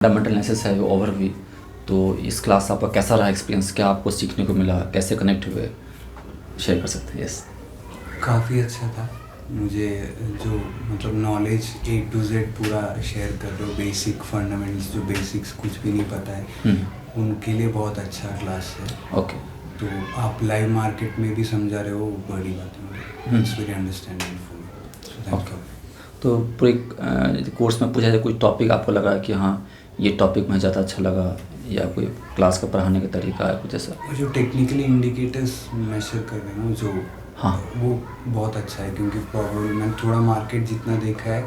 Fundamental analysis है overview. तो इस क्लास आपका कैसा रहा एक्सपीरियंस, क्या आपको सीखने को मिला, कैसे कनेक्ट हुए, शेयर कर सकते हैं? यस, काफ़ी अच्छा था। मुझे जो मतलब नॉलेज A to Z पूरा शेयर कर रहे हो, बेसिक फंडामेंटल्स जो बेसिक्स कुछ भी नहीं पता है उनके लिए बहुत अच्छा क्लास है। ओके। तो आप लाइव मार्केट में भी समझा रहे हो, बड़ी बात है, it's very understanding. So thank you. तो पूरे कोर्स में पूछा जाए कोई टॉपिक आपको लगा कि हाँ ये टॉपिक मुझे ज़्यादा अच्छा लगा, या कोई क्लास का पढ़ाने का तरीका है कुछ ऐसा? जो टेक्निकली इंडिकेटर्स मेजर कर रहे हैं जो हाँ, वो बहुत अच्छा है, क्योंकि प्रॉब्लम मैंने थोड़ा मार्केट जितना देखा है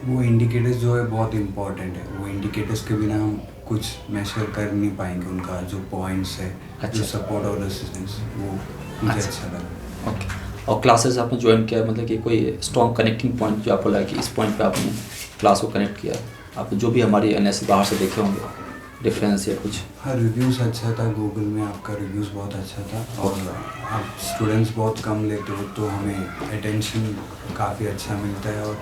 वो इंडिकेटर्स जो है बहुत इम्पोर्टेंट है। वो इंडिकेटर्स के बिना हम कुछ मेजर कर नहीं पाएंगे। उनका जो पॉइंट्स है, जो सपोर्ट और रेजिस्टेंस, वो मुझे अच्छा लगा। ओके। और क्लासेस आपने ज्वाइन किया, मतलब कि कोई स्ट्रॉन्ग कनेक्टिंग पॉइंट जो आपको लगा कि इस पॉइंट पे आपने क्लास को कनेक्ट किया? आप जो भी हमारी एनालिसिस बाहर से देखे होंगे, डिफरेंस या कुछ? हाँ, रिव्यूज़ अच्छा था, गूगल में आपका रिव्यूज़ बहुत अच्छा था। और आप स्टूडेंट्स बहुत कम लेते हो तो हमें अटेंशन काफ़ी अच्छा मिलता है और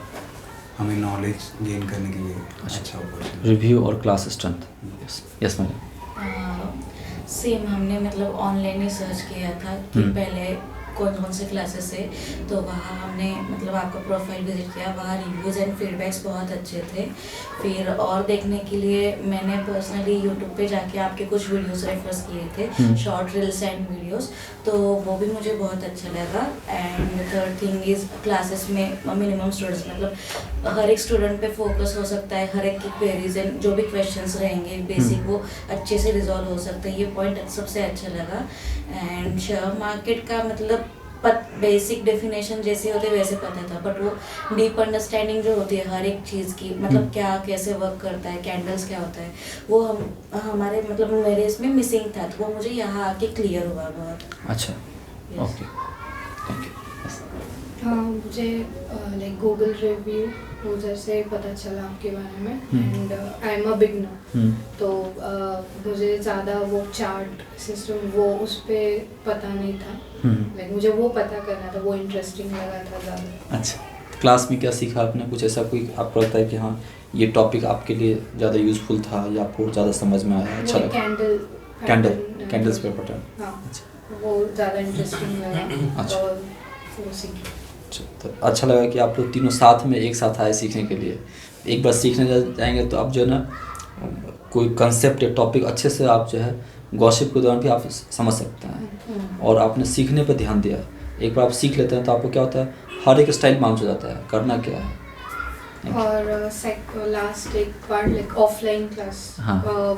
हमें नॉलेज गेन करने के लिए अच्छा अपॉर्चुनिटी। रिव्यू और class strength. Yes yes madam. Same हमने मतलब ऑनलाइन ही सर्च किया था कि पहले कौन कौन से क्लासेस है, तो वहाँ हमने मतलब आपका प्रोफाइल विजिट किया। वहाँ रिव्यूज़ एंड फीडबैक्स बहुत अच्छे थे। फिर और देखने के लिए मैंने पर्सनली यूट्यूब पे जाके आपके कुछ वीडियोस रेफर्स किए थे, शॉर्ट रील्स एंड वीडियोस, तो वो भी मुझे बहुत अच्छा लगा। And third thing is classes में मिनिमम स्टूडेंट्स, मतलब हर एक स्टूडेंट पे फोकस हो सकता है, हर एक की क्वेरीज एंड जो भी क्वेश्चंस रहेंगे बेसिक वो अच्छे से रिजॉल्व हो सकते हैं। ये पॉइंट सबसे अच्छा लगा। एंड शेयर मार्केट का मतलब बेसिक डेफिनेशन जैसे होते वैसे पता था, बट वो डीप अंडरस्टैंडिंग जो होती है हर एक चीज़ की, मतलब क्या कैसे वर्क करता है, कैंडल्स क्या होता है, वो हमारे मतलब मेरे इसमें मिसिंग था, तो वो मुझे यहाँ आके क्लियर हुआ बहुत। अच्छा, ओके, थैंक यू। हाँ, मुझे लाइक गूगल रिव्यू उधर से पता चला आपके बारे में। And I am a beginner, तो मुझे ज़्यादा वो चार्ट सिस्टम वो उस पर पता नहीं था। लाइक मुझे वो पता करना था, वो इंटरेस्टिंग लगा था ज़्यादा। अच्छा, क्लास में क्या सीखा आपने? कुछ ऐसा कोई आपको लगता है कि हाँ ये टॉपिक आपके लिए ज़्यादा यूज़फुल था या आपको ज़्यादा समझ में आया, अच्छा लगा? कैंडल्स पे पैटर्न। हाँ, अच्छा, वो ज़्यादा इंटरेस्टिंग लगा। अच्छा। और वो सीखी। तो अच्छा लगा कि आप लोग तीनों साथ में एक साथ आए सीखने के लिए। एक बार सीखने जाएंगे तो आप जो है ना कोई कंसेप्ट या टॉपिक अच्छे से आप जो है गॉसिप के दौरान भी आप समझ सकते हैं, और आपने सीखने पर ध्यान दिया। एक बार आप सीख लेते हैं तो आपको क्या होता है, हर एक स्टाइल मालूम हो जाता है करना क्या है। और लास्ट एक पार्ट लाइक ऑफलाइन क्लास,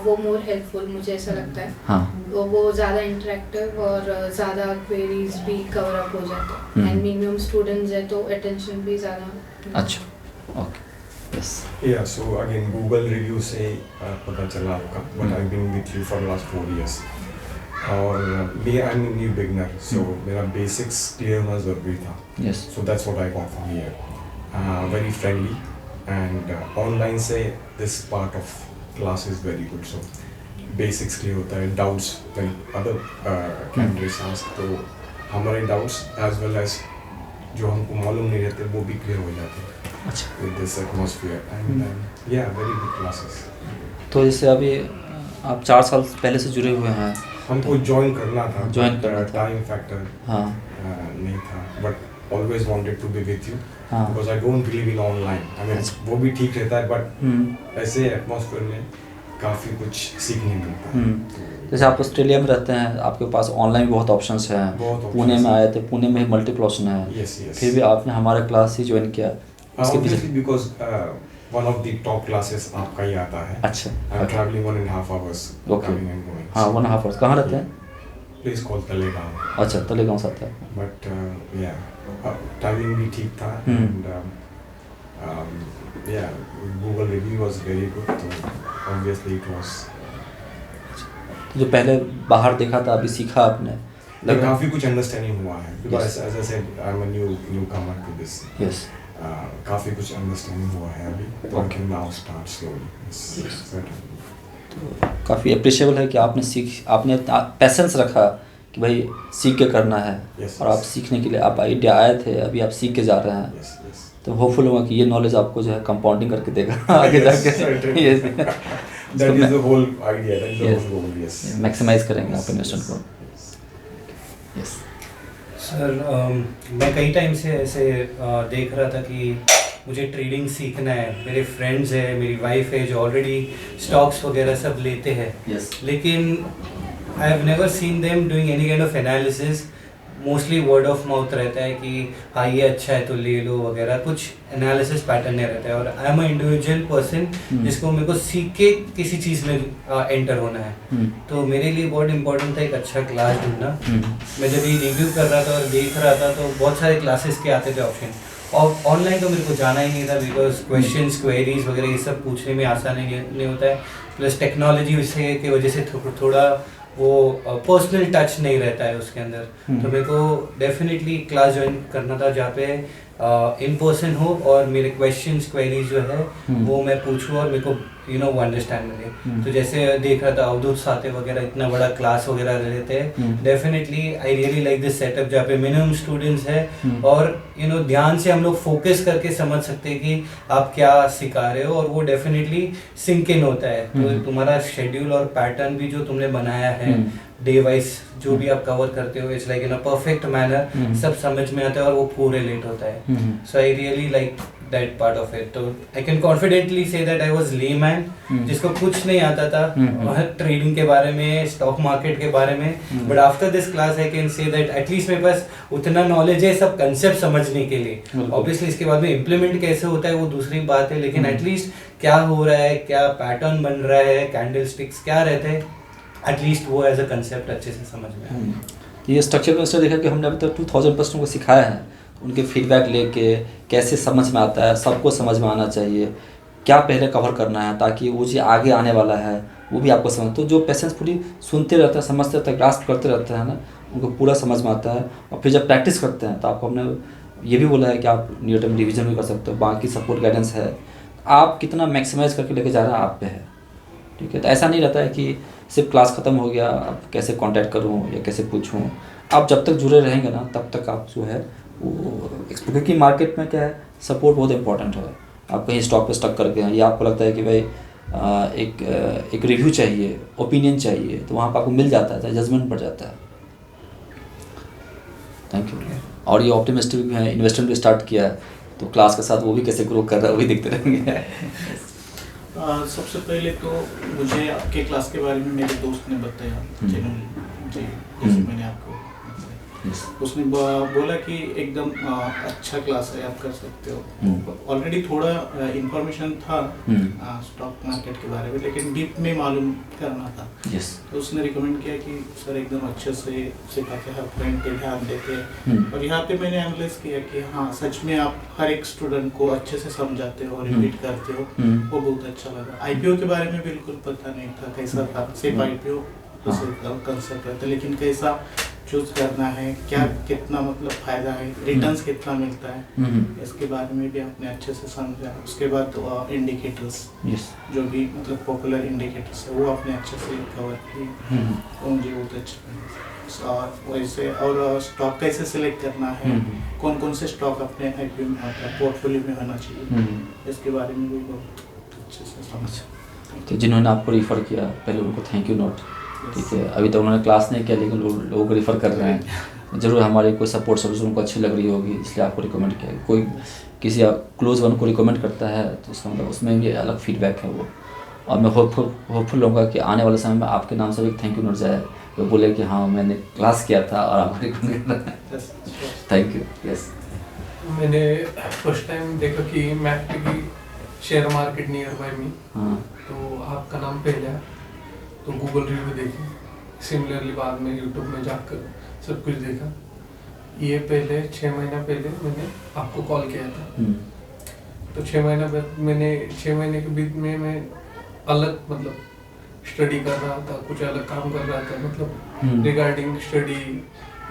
वो मोर हेल्पफुल मुझे ऐसा लगता है। हाँ, वो ज़्यादा इंटरेक्टिव और ज़्यादा क्वेरीज भी कवर अप हो जाते हैं। एंड मिनिमम स्टूडेंट्स है तो अटेंशन भी ज़्यादा। अच्छा, okay, yes. Yeah, so again, Google review से पता चला आपका, but I've been with you for the last 4 years. और मैं I'm a new beginner, so मेरा basics clear होना ज़रूरी था. Yes, So that's what I got from here. Very friendly, and online से this part of class is very good. So basics clear होता है, doubts when other candidates ask, तो हमारे doubts as well as जो हमको मालूम नहीं रहते वो भी clear हो जाते हैं अच्छा। with this atmosphere, and yeah, very good classes. तो जैसे अभी आप 4 साल पहले से जुड़े हुए हैं, हमको join करना था, Join करना था। time factor हाँ नहीं था, but always wanted to be with you. हाँ, Because I don't believe in online. I mean, वो भी ठीक रहता है, but ऐसे एटमॉस्फेयर में काफ़ी कुछ सीखने मिलता है। जैसे आप ऑस्ट्रेलिया में रहते हैं, आपके पास ऑनलाइन बहुत ऑप्शंस हैं। पुणे में आए थे, पुणे में मल्टीपल ऑप्शन है। Yes, yes. फिर भी आपने हमारा क्लास ही ज्वाइन किया, इसके पीछे? Obviously because one of the top classes आपका ही आता है। अच्छा, I'm traveling 1.5 hours Okay. coming and going. हाँ 1.5 आवर्स। कहाँ रहते हैं? Place called Talegaon. अच्छा, तलेगांव से आता है। But yeah, टाइमिंग भी ठीक था, and yeah, Google review was very good, so obviously it was. तो जो पहले बाहर देखा था अभी सीखा आपने, Like काफ़ी कुछ अंडरस्टैंडिंग हुआ है, because as I said, I'm a newcomer to this. Yes, काफ़ी कुछ अंडरस्टैंडिंग हुआ है अभी, तो I can now start slowly. It's better. तो काफ़ी अप्रिशिएबल है कि आपने आपने पैसेंस रखा कि भाई सीख के करना है। Yes, और आप yes. सीखने के लिए आप इंडिया आए थे, अभी आप सीख के जा रहे हैं। Yes, yes. तो होपफुल होगा कि ये नॉलेज आपको जो है कंपाउंडिंग करके देगा आगे Yes, जाके। certainly. Yes. That is the whole idea. That is the Yes. whole goal. Yes. Maximize करेंगे Yes, आप इन्वेस्टमेंट yes, को। yes. यस सर मैं कई टाइम से ऐसे देख रहा था कि मुझे ट्रेडिंग सीखना है। मेरे फ्रेंड्स हैं, मेरी वाइफ है जो ऑलरेडी स्टॉक्स वगैरह सब लेते हैं, यस लेकिन I have never seen them doing any kind of analysis. Mostly word of mouth रहता है कि हाँ ये अच्छा है तो ले लो वगैरह, कुछ एनालिसिस पैटर्न नहीं रहता है। और I am a individual person जिसको मेरे को सीख के किसी चीज़ में एंटर होना है। तो मेरे लिए बहुत इंपॉर्टेंट था एक अच्छा क्लास ढूंढना। मैं जब ये रिव्यू कर रहा था और देख रहा था तो बहुत सारे क्लासेस के आते थे ऑप्शन, और ऑनलाइन तो मेरे को जाना ही नहीं था बिकॉज क्वेश्चंस क्वेरीज वगैरह ये सब पूछने में आसान नहीं होता है। प्लस टेक्नोलॉजी उससे की वजह से थोड़ा वो पर्सनल टच नहीं रहता है उसके अंदर। तो मेरे को डेफिनेटली क्लास ज्वाइन करना था जहाँ पे इन पर्सन हो और मेरे क्वेश्चंस क्वेरीज जो है वो मैं पूछूँ और मेरे को वो अंडरस्टैंड मिले। तो जैसे देख रहा था अवधूत साथे वगैरह इतना बड़ा क्लास वगैरह लेते हैं। Definitely I really like this setup जहाँ पे मिनिमम स्टूडेंट्स है और ध्यान से हम लोग फोकस करके समझ सकते हैं कि आप क्या सिखा रहे हो, और वो डेफिनेटली सिंक इन होता है। तो तुम्हारा शेड्यूल और पैटर्न भी जो तुमने बनाया है डे वाइज जो भी आप कवर करते हो, it's like in a perfect manner, सब समझ में आता है और वो कोरिलेट होता है। So I really like that part of it. तो I can confidently say that I was layman जिसको कुछ नहीं आता था ट्रेडिंग के बारे में, स्टॉक मार्केट के बारे में, but after this class I can say that at least मेरे पास उतना नॉलेज है सब कंसेप्ट समझने के लिए। ऑब्वियसली इसके बाद में इम्प्लीमेंट कैसे होता है वो दूसरी बात है, लेकिन एटलीस्ट क्या हो रहा है, क्या पैटर्न बन रहा है, कैंडल स्टिक्स क्या रहते हैं, एटलीस्ट वो एज अ कंसेप्ट अच्छे से समझ में आया। ये स्ट्रक्चर में देखा कि हमने अभी तक 2000% को सिखाया है, उनके फीडबैक लेके कैसे समझ में आता है, सबको समझ में आना चाहिए, क्या पहले कवर करना है ताकि वो जो आगे आने वाला है वो भी आपको समझ। तो जो पेशेंस पूरी सुनते रहते हैं, समझते रहते हैं, ग्रास्प करते रहते हैं ना, उनको पूरा समझ में आता है। और फिर जब प्रैक्टिस करते हैं तो आपको हमने ये भी बोला है कि आप नियर टर्म रिविजन भी कर सकते हो, बाकी सपोर्ट गाइडेंस है। आप कितना मैक्सिमाइज करके लेके जा रहे हैं आप पे है, ठीक है। तो ऐसा नहीं रहता है कि सिर्फ क्लास ख़त्म हो गया अब कैसे कांटेक्ट करूं या कैसे पूछूं। आप जब तक जुड़े रहेंगे ना तब तक आप जो है वो क्योंकि मार्केट में क्या है, सपोर्ट बहुत इंपॉर्टेंट है। आप कहीं स्टॉक पे स्टक करके हैं या आपको लगता है कि भाई एक रिव्यू चाहिए, ओपिनियन चाहिए, तो वहाँ पर आपको मिल जाता है, जजमेंट बढ़ जाता है। Thank you. और ये ऑप्टिमिस्टिक भी है, इन्वेस्टमेंट भी स्टार्ट किया है, तो क्लास के साथ वो भी कैसे ग्रो कर रहा है वो भी देखते रहेंगे। सबसे पहले तो मुझे आपके क्लास के बारे में मेरे दोस्त ने बताया, जी जैसे मैंने आपको उसने बोला कि एकदम अच्छा क्लास है, आप कर सकते हो। ऑलरेडी थोड़ा इंफॉर्मेशन था स्टॉक मार्केट के बारे में, लेकिन डीप में मालूम करना था। तो उसने रिकमेंड किया कि सर एकदम अच्छे से सिखाते हैं, फ्रेंड पे ध्यान देते हैं। और यहाँ पे मैंने एनालाइज किया कि हाँ सच में आप हर एक स्टूडेंट को अच्छे से समझाते हो, रिपीट करते हो, वो बहुत अच्छा लगा। आईपीओ के बारे में बिल्कुल पता नहीं था कैसा था, सिर्फ आईपीओ कंसेप्ट रहता है, लेकिन कैसा चूज करना है, क्या कितना मतलब फायदा है, रिटर्न्स कितना मिलता है, इसके बारे में भी आपने अच्छे से समझा। उसके बाद इंडिकेटर्स जो भी मतलब पॉपुलर इंडिकेटर्स है वो आपने अच्छे से कवर किए, वो मुझे बहुत अच्छा लगा। और वैसे और स्टॉक कैसे सिलेक्ट करना है, कौन कौन से स्टॉक अपने आईपीओ में होता है, पोर्टफोलियो में होना चाहिए, इसके बारे में भी बहुत अच्छे से समझा। तो जिन्होंने आपको रिफ़र किया पहले उनको थैंक यू नोट, ठीक है। अभी तक उन्होंने क्लास नहीं किया लेकिन लोगों को रिफ़र कर रहे हैं। ज़रूर हमारी कोई सपोर्ट सर्विस उनको अच्छी लग रही होगी इसलिए आपको रिकमेंड किया। कोई किसी क्लोज वन को रिकमेंड करता है तो उसका मतलब उसमें भी अलग फीडबैक है वो। और मैं होपफुल रहूँगा कि आने वाले समय में आपके नाम से भी थैंक यू नोट जाए, वो बोले कि हाँ मैंने क्लास किया था और आपको रिकमेंड कर रहा है। Thank you. यस, मैंने फर्स्ट टाइम देखा कि मैप पे की शेयर मार्केट नियर बाय मी, तो आपका नाम पहले आया तो गूगल रिव्यू देखी, सिमिलरली बाद में यूट्यूब में जाकर सब कुछ देखा। ये पहले 6 महीना पहले मैंने आपको कॉल किया था, तो 6 महीना मैंने 6 महीने के बीच में मैं अलग मतलब स्टडी कर रहा था, कुछ अलग काम कर रहा था, मतलब रिगार्डिंग स्टडी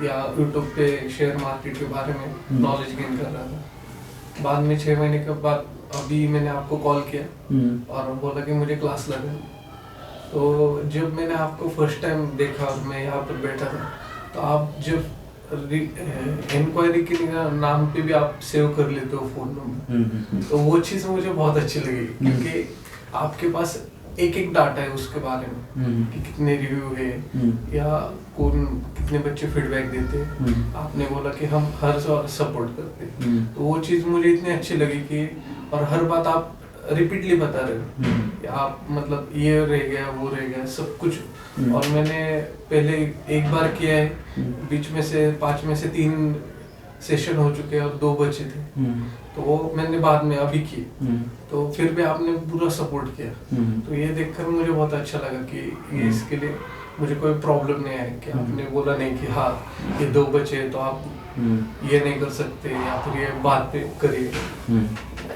या यूट्यूब पे शेयर मार्केट के बारे में नॉलेज गेन कर रहा था। बाद में 6 महीने के बाद अभी मैंने आपको कॉल किया और बोला कि मुझे क्लास लगा। तो जब मैंने आपको फर्स्ट टाइम देखा और मैं यहाँ पर बैठा था तो आप जब इंक्वायरी के नाम पे भी आप सेव कर लेते हो फ़ोन नंबर, तो वो चीज़ मुझे बहुत अच्छी लगी क्योंकि आपके पास एक एक डाटा है उसके बारे में कि कितने रिव्यू है या कौन कितने बच्चे फीडबैक देते हैं। आपने बोला कि हम हर सपोर्ट करते हैं, तो वो चीज़ मुझे इतनी अच्छी लगी कि और हर बात आप रिपीटली बता रहे हो कि आप मतलब ये रह गया वो रह गया सब कुछ। और मैंने पहले एक बार किया है, बीच में से 5 में से 3 सेशन हो चुके हैं और 2 बचे थे, तो वो मैंने बाद में अभी किए, तो फिर भी आपने पूरा सपोर्ट किया। तो ये देखकर मुझे बहुत अच्छा लगा कि ये इसके लिए मुझे कोई प्रॉब्लम नहीं है कि आपने बोला नहीं कि हाँ ये 2 बचे तो आप ये नहीं कर सकते या फिर ये बाद पे करिए।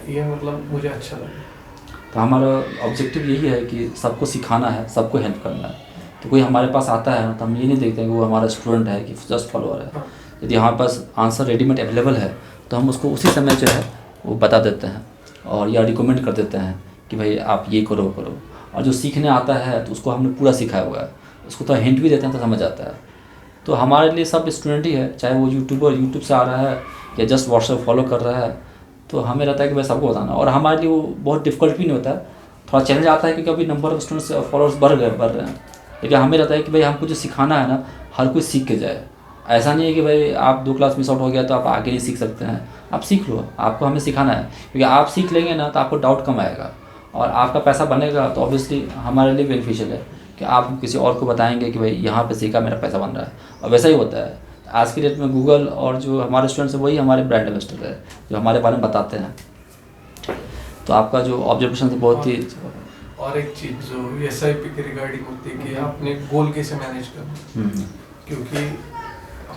ये मतलब मुझे अच्छा लगा। तो हमारा ऑब्जेक्टिव यही है कि सबको सिखाना है, सबको हेल्प करना है। तो कोई हमारे पास आता है तो हम ये नहीं देखते हैं कि वो हमारा स्टूडेंट है कि जस्ट फॉलोअर है। यदि हमारे पास आंसर रेडीमेड अवेलेबल है तो हम उसको उसी समय जो है वो बता देते हैं और या रिकमेंड कर देते हैं कि भाई आप ये करो। और जो सीखने आता है तो उसको हमने पूरा सिखाया हुआ है, उसको तो हिंट भी देते हैं तो समझ आता है। तो हमारे लिए सब स्टूडेंट ही है, चाहे वो यूट्यूब से आ रहा है या जस्ट व्हाट्सएप फॉलो कर रहा है, तो हमें रहता है कि भाई सबको बताना। और हमारे लिए वो बहुत डिफिकल्ट भी नहीं होता है, थोड़ा चैलेंज आता है क्योंकि अभी नंबर ऑफ स्टूडेंट्स फॉलोअर्स बढ़ रहे हैं, लेकिन हमें रहता है कि भाई हमको जो सिखाना है ना हर कोई सीख के जाए। ऐसा नहीं है कि भाई आप 2 क्लास मिस आउट हो गया तो आप आगे नहीं सीख सकते हैं, आप सीख लो, आपको हमें सिखाना है। क्योंकि आप सीख लेंगे ना तो आपको डाउट कम आएगा और आपका पैसा बनेगा, तो ऑब्वियसली हमारे लिए बेनिफिशियल है कि आप किसी और को बताएंगे कि भाई यहाँ पे सीखा मेरा पैसा बन रहा है। और वैसा ही होता है आज की डेट में, गूगल और जो हमारे स्टूडेंट्स हैं वही हमारे ब्रांड एम्बेसडर है जो हमारे बारे में बताते हैं। तो आपका जो ऑब्जर्वेशन है बहुत ही। और एक चीज़ जो SIP के रिगार्डिंग होती है कि आपने गोल कैसे मैनेज करना, क्योंकि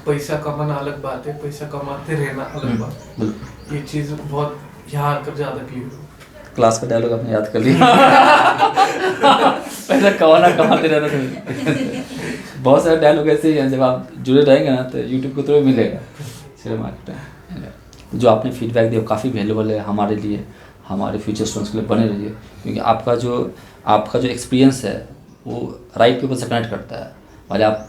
पैसा कमाना अलग बात है, पैसा कमाते रहना अलग बात है। ये चीज़ बहुत यहाँ आकर ज़्यादा क्लियर हो। क्लास का डायलॉग आपने याद कर लिया। पैसा कमाते रहना थे। बहुत सारे डायलॉग ऐसे ही हैं, जब आप जुड़े रहेंगे ना तो यूट्यूब को तो मिलेगा शेयर मार्केट। जो आपने फीडबैक दिया काफ़ी वैल्यूबल है हमारे लिए, हमारे फ्यूचर स्टूडेंट्स के लिए बने रहिए, क्योंकि आपका जो एक्सपीरियंस है वो राइट पीपल से कनेक्ट करता है। और आप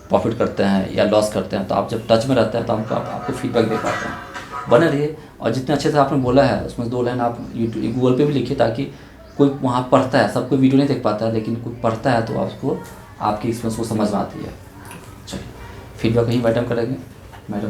प्रॉफिट करते हैं या लॉस करते हैं तो आप जब टच में रहते हैं तो हमको आपको फीडबैक दे पाते हैं। बने रहिए और जितने अच्छे से आपने बोला है उसमें 2 लाइन आप यूट्यूब गूगल पे भी लिखिए, ताकि कोई वहाँ पढ़ता है, सब कोई वीडियो नहीं देख पाता है, लेकिन कोई पढ़ता है तो आपको आपकी एक्सपीरियंस को समझ में आती है। चलिए फीडबैक कहीं मैडम करेंगे। मैडम